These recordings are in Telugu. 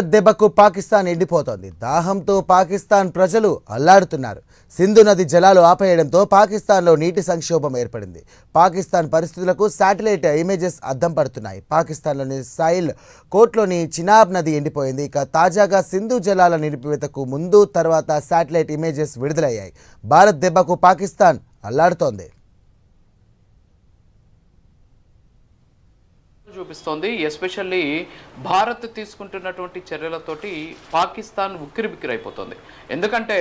దెబ్బకు పాకిస్తాన్ ఎండిపోతోంది. దాహంతో పాకిస్తాన్ ప్రజలు అల్లాడుతున్నారు. సింధు నది జలాలు ఆపేయడంతో పాకిస్తాన్లో నీటి సంక్షోభం ఏర్పడింది. పాకిస్తాన్ పరిస్థితులకు శాటిలైట్ ఇమేజెస్ అద్దం పడుతున్నాయి. పాకిస్తాన్లోని సాయిల్ కోట్లోని చినాబ్ నది ఎండిపోయింది. ఇక తాజాగా సింధు జలాల నిలిపివేతకు ముందు తర్వాత శాటిలైట్ ఇమేజెస్ విడుదలయ్యాయి. భారత్ దెబ్బకు పాకిస్తాన్ అల్లాడుతోంది. చూపిస్తోంది. ఎస్పెషల్లీ భారత్ తీసుకుంటున్నటువంటి చర్యలతోటి పాకిస్తాన్ ఉక్కిరిబిక్కిరైపోతుంది. ఎందుకంటే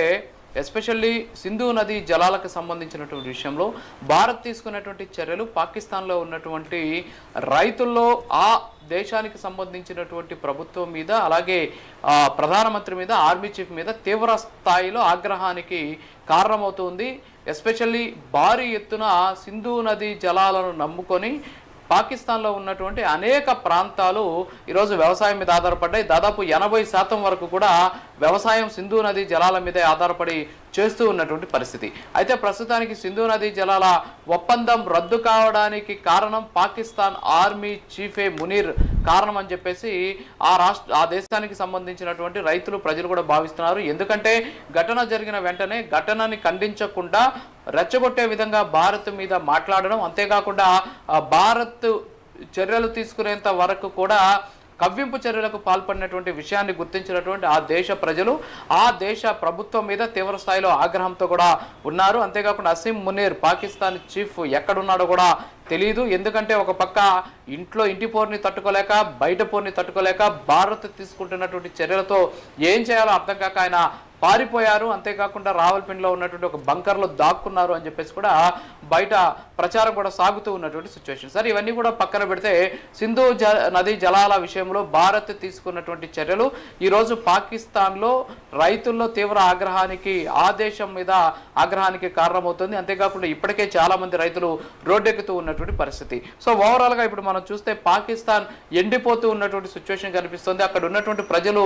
ఎస్పెషల్లీ సింధు నది జలాలకు సంబంధించినటువంటి విషయంలో భారత్ తీసుకున్నటువంటి చర్యలు పాకిస్తాన్లో ఉన్నటువంటి రైతుల్లో ఆ దేశానికి సంబంధించినటువంటి ప్రభుత్వం మీద, అలాగే ప్రధానమంత్రి మీద, ఆర్మీ చీఫ్ మీద తీవ్ర స్థాయిలో ఆగ్రహానికి కారణమవుతుంది. ఎస్పెషల్లీ భారీ ఎత్తున సింధు నది జలాలను నమ్ముకొని పాకిస్తాన్లో ఉన్నటువంటి అనేక ప్రాంతాలు ఈరోజు వ్యవసాయం మీద ఆధారపడ్డాయి. దాదాపు 80% వరకు కూడా వ్యవసాయం సింధు నది జలాల మీదే ఆధారపడి చేస్తూ ఉన్నటువంటి పరిస్థితి. అయితే ప్రస్తుతానికి సింధు నది జలాల ఒప్పందం రద్దు కావడానికి కారణం పాకిస్తాన్ ఆర్మీ చీఫే మునీర్ కారణం అని చెప్పేసి ఆ దేశానికి సంబంధించినటువంటి రైతులు, ప్రజలు కూడా భావిస్తున్నారు. ఎందుకంటే ఘటన జరిగిన వెంటనే ఘటనని ఖండించకుండా రెచ్చగొట్టే విధంగా భారత్ మీద మాట్లాడడం, అంతేకాకుండా భారత్ చర్యలు తీసుకునేంత వరకు కూడా కవ్వింపు చర్యలకు పాల్పడినటువంటి విషయాన్ని గుర్తించినటువంటి ఆ దేశ ప్రజలు ఆ దేశ ప్రభుత్వం మీద తీవ్ర స్థాయిలో ఆగ్రహంతో కూడా ఉన్నారు. అంతేకాకుండా అసీం మునీర్ పాకిస్తాన్ చీఫ్ ఎక్కడున్నాడో కూడా తెలియదు. ఎందుకంటే ఒక పక్క ఇంటి పోరుని తట్టుకోలేక, బయట పోరుని తట్టుకోలేక భారత్ తీసుకుంటున్నటువంటి చర్యలతో ఏం చేయాలో అర్థం కాక ఆయన పారిపోయారు. అంతేకాకుండా రావల్పిండిలో ఉన్నటువంటి ఒక బంకర్లో దాక్కున్నారు అని చెప్పేసి కూడా బయట ప్రచారం కూడా సాగుతూ ఉన్నటువంటి సిచ్యువేషన్. సరే, ఇవన్నీ కూడా పక్కన పెడితే సింధు నది జలాల విషయంలో భారత్ తీసుకున్నటువంటి చర్యలు ఈరోజు పాకిస్తాన్లో రైతుల్లో తీవ్ర ఆగ్రహానికి, ఆ దేశం మీద ఆగ్రహానికి కారణమవుతుంది. అంతేకాకుండా ఇప్పటికే చాలా మంది రైతులు రోడ్డెక్కుతూ ఉన్నటువంటి పరిస్థితి. సో ఓవరాల్గా ఇప్పుడు మనం చూస్తే పాకిస్తాన్ ఎండిపోతూ ఉన్నటువంటి సిచ్యువేషన్ కనిపిస్తుంది. అక్కడ ఉన్నటువంటి ప్రజలు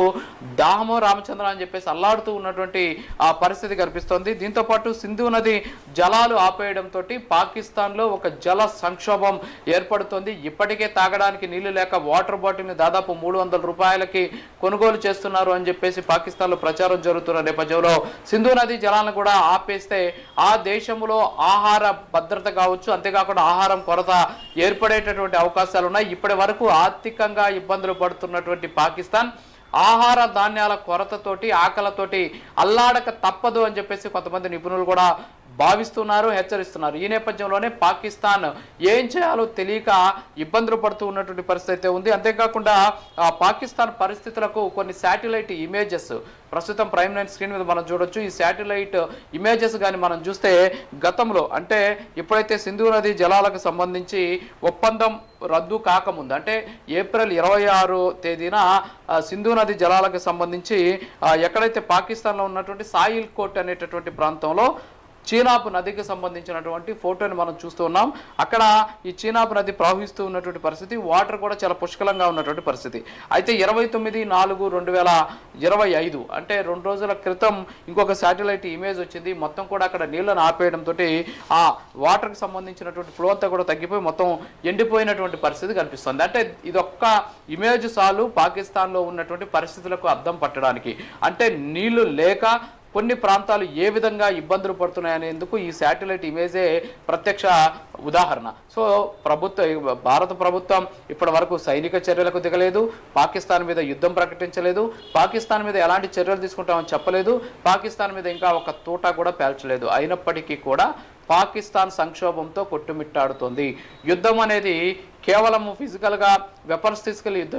దాహమో రామచంద్ర అని చెప్పేసి అల్లాడుతూ ఉన్నటువంటి ఆ పరిస్థితి కనిపిస్తోంది. దీంతో పాటు సింధు నది జలాలు ఆపేయడంతో పాకిస్తాన్లో ఒక జల సంక్షోభం ఏర్పడుతోంది. ఇప్పటికే తాగడానికి నీళ్లు లేక వాటర్ బాటిల్ని దాదాపు 300 రూపాయలకి కొనుగోలు చేస్తున్నారు అని చెప్పేసి పాకిస్తాన్లో ప్రచారం జరుగుతున్న నేపథ్యంలో సింధు నది జలాలను కూడా ఆపేస్తే ఆ దేశంలో ఆహార భద్రత కావచ్చు, అంతేకాకుండా ఆహారం కొరత ఏర్పడేటటువంటి అవకాశాలు ఉన్నాయి. ఇప్పటి వరకు ఆర్థికంగా ఇబ్బందులు పడుతున్నటువంటి పాకిస్తాన్ ఆహార ధాన్యాల కొరతతోటి, ఆకలితోటి అల్లాడక తప్పదు అని చెప్పేసి కొంతమంది నిపుణులు కూడా భావిస్తున్నారు, హెచ్చరిస్తున్నారు. ఈ నేపథ్యంలోనే పాకిస్తాన్ ఏం చేయాలో తెలియక ఇబ్బందులు పడుతూ ఉన్నటువంటి పరిస్థితి అయితే ఉంది. అంతేకాకుండా పాకిస్తాన్ పరిస్థితులకు కొన్ని శాటిలైట్ ఇమేజెస్ ప్రస్తుతం ప్రైమ్ లైన్ స్క్రీన్ మీద మనం చూడొచ్చు. ఈ శాటిలైట్ ఇమేజెస్ కానీ మనం చూస్తే గతంలో, అంటే ఎప్పుడైతే సింధు నది జలాలకు సంబంధించి ఒప్పందం రద్దు కాకముందు, అంటే ఏప్రిల్ 26 తేదీన సింధు నది జలాలకు సంబంధించి ఎక్కడైతే పాకిస్తాన్లో ఉన్నటువంటి సాయిల్ కోట్ అనేటటువంటి ప్రాంతంలో చీనాబ్ నదికి సంబంధించినటువంటి ఫోటోని మనం చూస్తూ ఉన్నాం. అక్కడ ఈ చీనాబ్ నది ప్రవహిస్తూ ఉన్నటువంటి పరిస్థితి, వాటర్ కూడా చాలా పుష్కలంగా ఉన్నటువంటి పరిస్థితి. అయితే 29/4/2025 అంటే 2 రోజుల క్రితం ఇంకొక శాటిలైట్ ఇమేజ్ వచ్చింది. మొత్తం కూడా అక్కడ నీళ్లను ఆపేయడంతో ఆ వాటర్కి సంబంధించినటువంటి ఫ్లో అంతా కూడా తగ్గిపోయి మొత్తం ఎండిపోయినటువంటి పరిస్థితి కనిపిస్తుంది. అంటే ఇదొక్క ఇమేజ్ చాలు పాకిస్తాన్లో ఉన్నటువంటి పరిస్థితులకు అద్దం పట్టడానికి. అంటే నీళ్లు లేక కొన్ని ప్రాంతాలు ఏ విధంగా ఇబ్బందులు పడుతున్నాయనేందుకు ఈ శాటిలైట్ ఇమేజే ప్రత్యక్ష ఉదాహరణ. సో భారత ప్రభుత్వం ఇప్పటి వరకు సైనిక చర్యలకు దిగలేదు, పాకిస్తాన్ మీద యుద్ధం ప్రకటించలేదు, పాకిస్తాన్ మీద ఎలాంటి చర్యలు తీసుకుంటామని చెప్పలేదు, పాకిస్తాన్ మీద ఇంకా ఒక తూటా కూడా పేల్చలేదు. అయినప్పటికీ కూడా పాకిస్తాన్ సంక్షోభంతో కొట్టుమిట్టాడుతోంది. యుద్ధం అనేది కేవలం ఫిజికల్గా వెపన్స్ తీసుకెళ్లి యుద్ధం